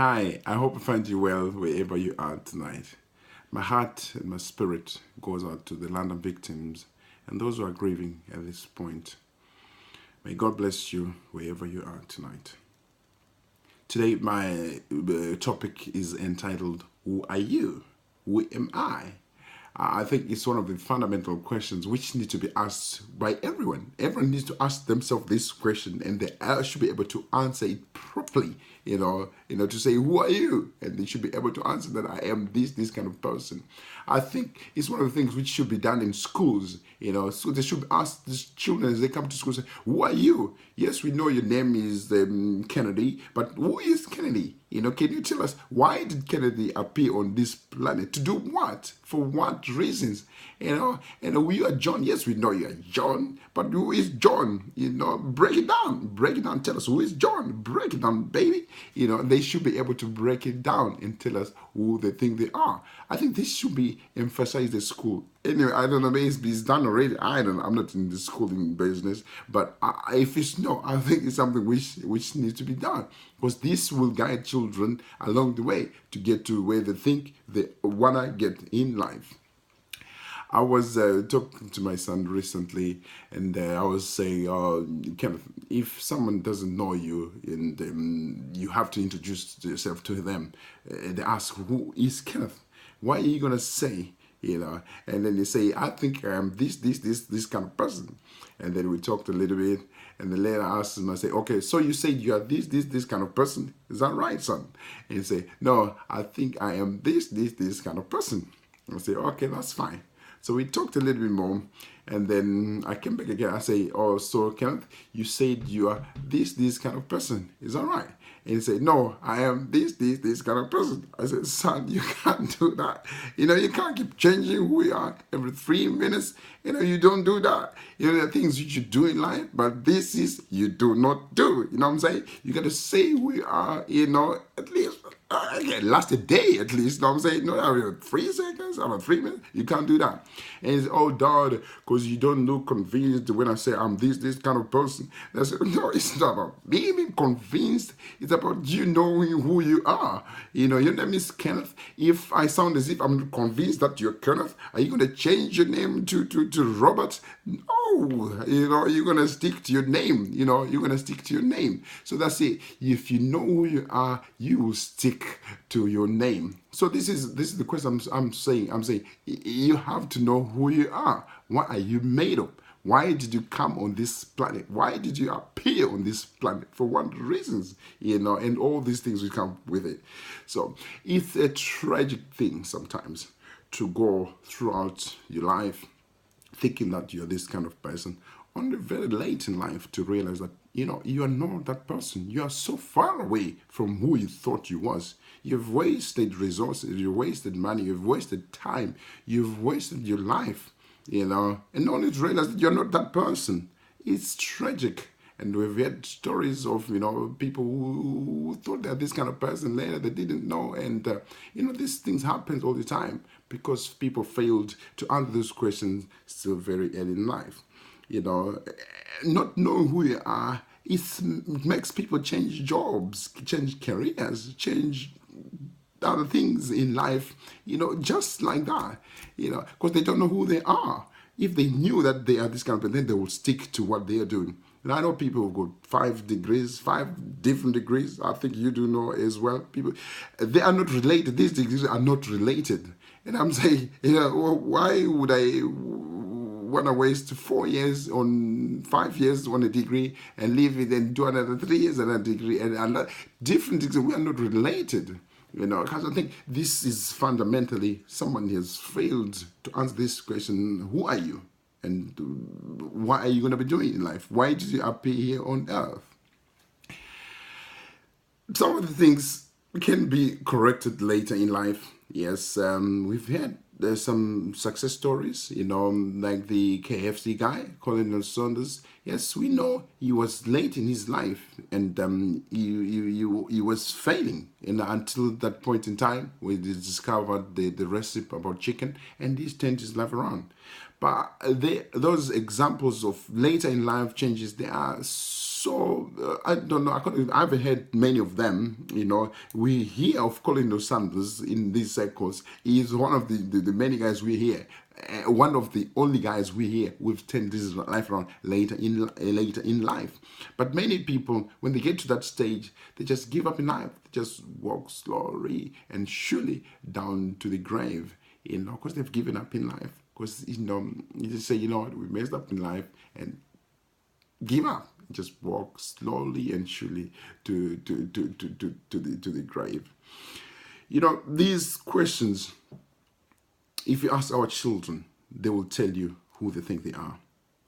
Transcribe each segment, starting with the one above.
Hi, I hope I find you well wherever you are tonight. My heart and my spirit goes out to the London victims and those who are grieving at this point. May God bless you wherever you are tonight. Today, my topic is entitled, Who Are You? Who am I? I think it's one of the fundamental questions which need to be asked by everyone. Everyone needs to ask themselves this question, and they should be able to answer it properly. To say, "Who are you?" And they should be able to answer that I am this kind of person. I think it's one of the things which should be done in schools. So they should ask the children as they come to school, say, "Who are you?" Yes, we know your name is Kennedy, but who is Kennedy? Can you tell us why did Kennedy appear on this planet? To do what? For what reasons? And we are John. Yes, we know you are John, but who is John? Break it down. Break it down. Tell us who is John. Break it down, baby. They should be able to break it down and tell us who they think they are. I think this should be emphasized at school. Anyway, I don't know, maybe it's done already. I don't know. I'm not in the schooling business, but if it's no, I think it's something which needs to be done, because this will guide children along the way to get to where they think they wanna get in life. I was talking to my son recently, and I was saying, Kenneth, if someone doesn't know you, and you have to introduce yourself to them, they ask, "Who is Kenneth?" What are you gonna say? And then they say, "I think I am this kind of person." And then we talked a little bit, and then later I asked him, I say, "Okay, so you said you are this kind of person. Is that right, son?" And he say, "No, I think I am this kind of person." I say, "Okay, that's fine." So we talked a little bit more, and then I came back again. I say, "Oh, so Kenneth, you said you are this kind of person. Is that right?" And he said, "No, I am this kind of person." I said, "Son, you can't do that. You can't keep changing who you are every 3 minutes. You don't do that. There are things you should do in life, but this is you do not do. You know what I'm saying? You got to say who you are, at least last a day at least. You know what I'm saying? No, every 3 seconds, every 3 minutes. You can't do that." And he said, "Oh, Dad, because you don't look convinced when I say I'm this kind of person." And I said, "No, it's not about me being convinced. It's about you knowing who you are. Your name is Kenneth. If I sound as if I'm convinced that you're Kenneth, are you going to change your name to Robert? No. You're going to stick to your name. You're going to stick to your name. So that's it. If you know who you are, you will stick to your name." So this is the question I'm saying. I'm saying you have to know who you are. What are you made of? Why did you come on this planet? Why did you appear on this planet? For what reasons? And all these things will come with it. So it's a tragic thing sometimes to go throughout your life thinking that you're this kind of person, only very late in life to realize that you are not that person. You are so far away from who you thought you was. You've wasted resources, you've wasted money, you've wasted time, you've wasted your life, and only to realize that you're not that person. It's tragic. And we've heard stories of people who thought they're this kind of person, later they didn't know. And these things happen all the time because people failed to answer those questions still very early in life. Not knowing who you are, it makes people change jobs, change careers, change other things in life, just like that, because they don't know who they are. If they knew that they are this kind of person, then they will stick to what they are doing. And I know people who got 5 degrees, 5 different degrees. I think you do know as well. People, they are not related. These degrees are not related. And I'm saying, well, why would I want to waste 4 years on 5 years on a degree and leave it and do another 3 years on a degree and another different degrees? We are not related. Because I think this is fundamentally someone has failed to answer this question: who are you? And what are you going to be doing in life? Why did you appear here on earth? Some of the things can be corrected later in life. Yes, we've had there's some success stories, like the KFC guy, Colonel Saunders. Yes, we know he was late in his life, and he was failing, and until that point in time, we discovered the recipe about chicken, and he's turned his life around. But those examples of later in life changes, they are so I don't know. I haven't heard many of them. We hear of Colin Dos Santos in these circles. He is one of the many guys we hear. One of the only guys we hear who've turned this life around later in life. But many people, when they get to that stage, they just give up in life. They just walk slowly and surely down to the grave. Because they've given up in life. Because you just say, what, we messed up in life and give up. Just walk slowly and surely to the grave. These questions, if you ask our children, they will tell you who they think they are.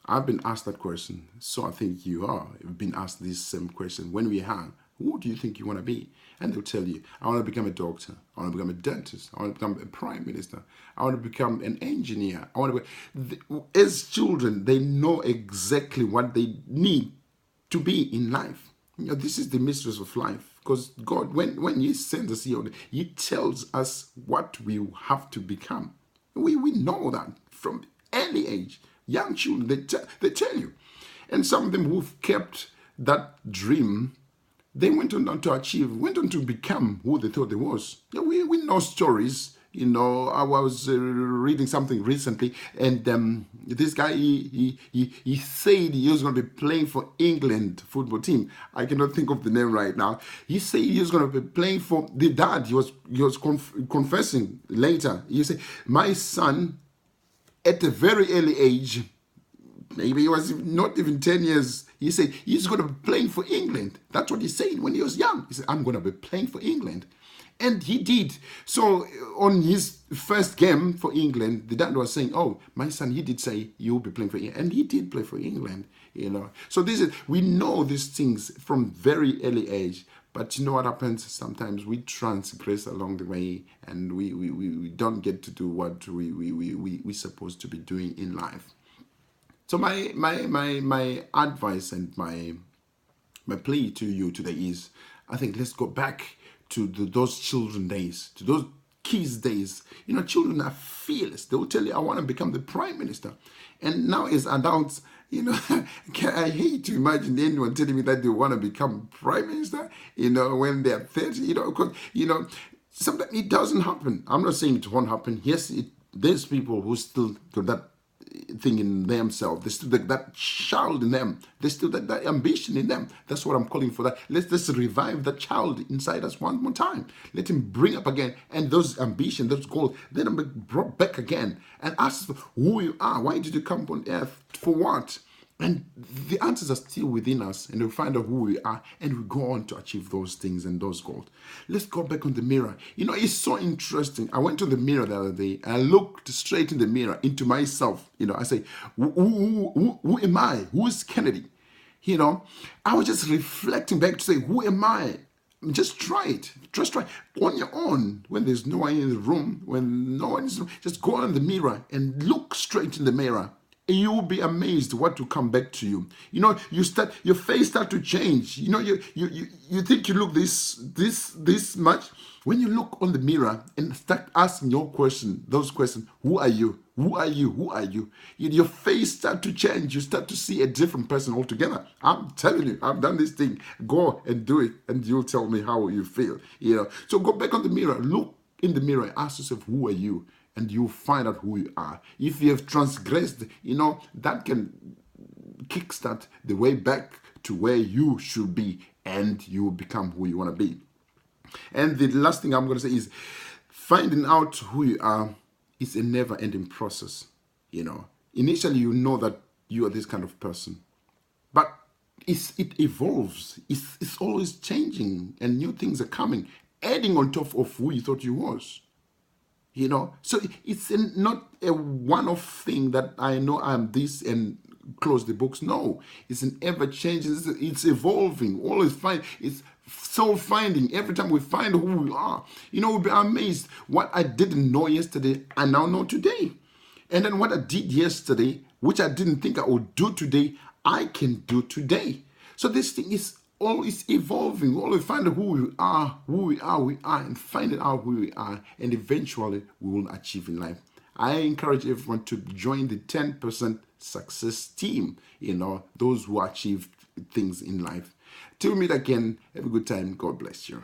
I've been asked that question, so I think you are. You've been asked this same question when we have. Who do you think you want to be? And they'll tell you, I want to become a doctor. I want to become a dentist. I want to become a prime minister. I want to become an engineer. As children, they know exactly what they need to be in life. This is the mistress of life. Because God, when He sends us here, He tells us what we have to become. We know that from early age. Young children, they tell you. And some of them who've kept that dream, they went on to achieve, went on to become who they thought they was. We know stories. I was reading something recently, and this guy, he said he was going to be playing for England football team. I cannot think of the name right now. He said he was going to be playing for the dad. He was confessing later. He said, my son, at a very early age, maybe he was not even 10 years, he said he's going to be playing for England. That's what he said when he was young. He said, I'm going to be playing for England. And he did. So on his first game for England, the dad was saying, oh, my son, he did say you'll be playing for England. And he did play for England, So we know these things from very early age. But you know what happens? Sometimes we transgress along the way, and we don't get to do what we're supposed to be doing in life. So my advice and my plea to you today is, I think let's go back to those children days, to those kids days. Children are fearless. They will tell you, I want to become the prime minister. And now as adults, I hate to imagine anyone telling me that they want to become prime minister, when they're 30, because, sometimes it doesn't happen. I'm not saying it won't happen. Yes, there's people who still got that thing in themselves. There's still that child in them. There's still that ambition in them. That's what I'm calling for. That let's revive that child inside us one more time. Let him bring up again, and those ambition, those goals, let them be brought back again, and ask who you are. Why did you come on earth? For what? And the answers are still within us, and we find out who we are, and we go on to achieve those things and those goals. Let's go back on the mirror. It's so interesting. I went to the mirror the other day, and I looked straight in the mirror into myself. I say, who am I? Who is Kennedy? I was just reflecting back to say, who am I? Just try it. Just try on your own. When there's no one in the room, when no one is, just go on the mirror and look straight in the mirror. You'll be amazed what will come back to you. Your face start to change. You think you look this much. When you look on the mirror and start asking those questions, who are you? Who are you? Who are you? Your face start to change. You start to see a different person altogether. I'm telling you, I've done this thing. Go and do it, and you'll tell me how you feel. So go back on the mirror, look in the mirror, ask yourself, who are you? And you'll find out who you are. If you have transgressed, that can kickstart the way back to where you should be, and you become who you want to be. And the last thing I'm going to say is, finding out who you are is a never-ending process. Initially you know that you are this kind of person, but it evolves. It's always changing, and new things are coming, adding on top of who you thought you was. So it's not a one-off thing that I know I'm this and close the books. No, it's an ever-changing, it's evolving, always it's soul-finding. Every time we find who we are, we'll be amazed. What I didn't know yesterday, I now know today. And then what I did yesterday, which I didn't think I would do today, I can do today. So this thing is always evolving. We always find out who we are, and find out who we are, and eventually we will achieve in life. I encourage everyone to join the 10% success team, those who achieve things in life. Till we meet again, have a good time. God bless you.